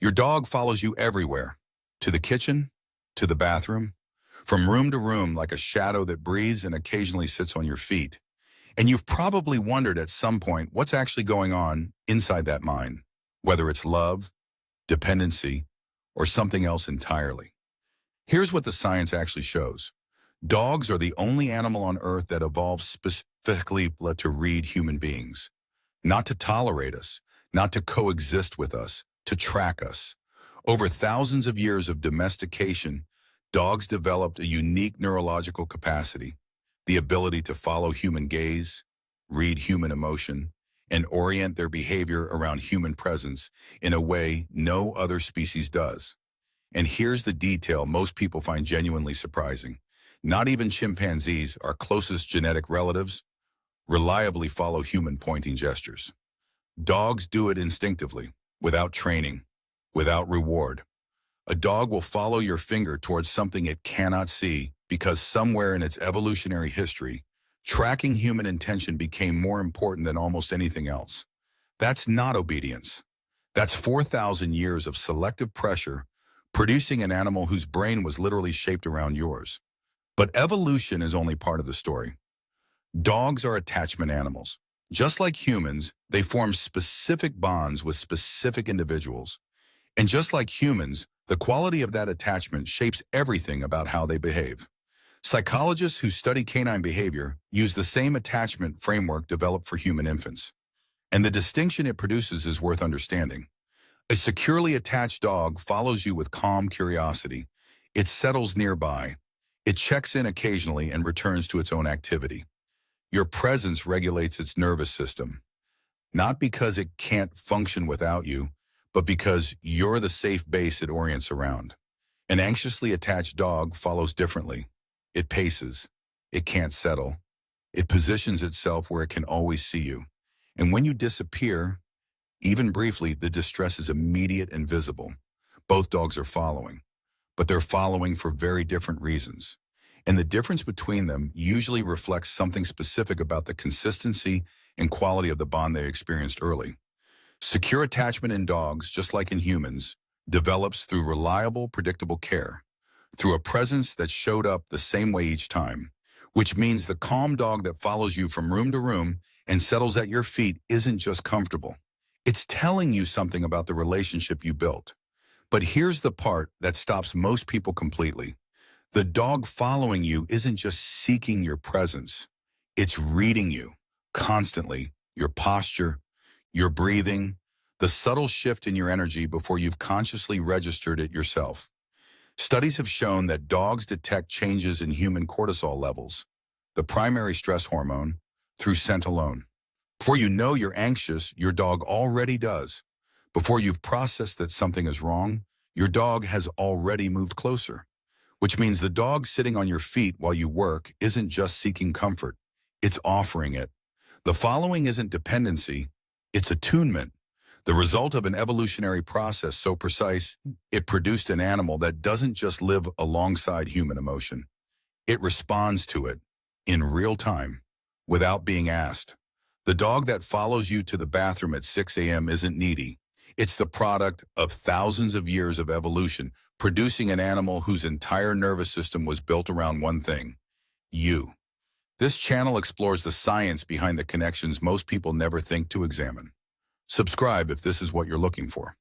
Your dog follows you everywhere, to the kitchen, to the bathroom, from room to room like a shadow that breathes and occasionally sits on your feet. And you've probably wondered at some point what's actually going on inside that mind, whether it's love, dependency, or something else entirely. Here's what the science actually shows. Dogs are the only animal on Earth that evolved specifically to read human beings, not to tolerate us, not to coexist with us, to track us. Over thousands of years of domestication, dogs developed a unique neurological capacity, the ability to follow human gaze, read human emotion, and orient their behavior around human presence in a way no other species does. And here's the detail most people find genuinely surprising. Not even chimpanzees, our closest genetic relatives, reliably follow human pointing gestures. Dogs do it instinctively, without training, without reward. A dog will follow your finger towards something it cannot see because somewhere in its evolutionary history, tracking human intention became more important than almost anything else. That's not obedience. That's 4,000 years of selective pressure producing an animal whose brain was literally shaped around yours. But evolution is only part of the story. Dogs are attachment animals. Just like humans, they form specific bonds with specific individuals. And just like humans, the quality of that attachment shapes everything about how they behave. Psychologists who study canine behavior use the same attachment framework developed for human infants. And the distinction it produces is worth understanding. A securely attached dog follows you with calm curiosity. It settles nearby. It checks in occasionally and returns to its own activity. Your presence regulates its nervous system, not because it can't function without you, but because you're the safe base it orients around. An anxiously attached dog follows differently. It paces. It can't settle. It positions itself where it can always see you. And when you disappear, even briefly, the distress is immediate and visible. Both dogs are following, but they're following for very different reasons. And the difference between them usually reflects something specific about the consistency and quality of the bond they experienced early. Secure attachment in dogs, just like in humans, develops through reliable, predictable care, through a presence that showed up the same way each time, which means the calm dog that follows you from room to room and settles at your feet isn't just comfortable. It's telling you something about the relationship you built. But here's the part that stops most people completely. The dog following you isn't just seeking your presence. It's reading you constantly, your posture, your breathing, the subtle shift in your energy before you've consciously registered it yourself. Studies have shown that dogs detect changes in human cortisol levels, the primary stress hormone, through scent alone. Before you know you're anxious, your dog already does. Before you've processed that something is wrong, your dog has already moved closer. Which means the dog sitting on your feet while you work isn't just seeking comfort, it's offering it. The following isn't dependency, it's attunement. The result of an evolutionary process so precise, it produced an animal that doesn't just live alongside human emotion. It responds to it, in real time, without being asked. The dog that follows you to the bathroom at 6 a.m. isn't needy. It's the product of thousands of years of evolution, producing an animal whose entire nervous system was built around one thing: you. This channel explores the science behind the connections most people never think to examine. Subscribe if this is what you're looking for.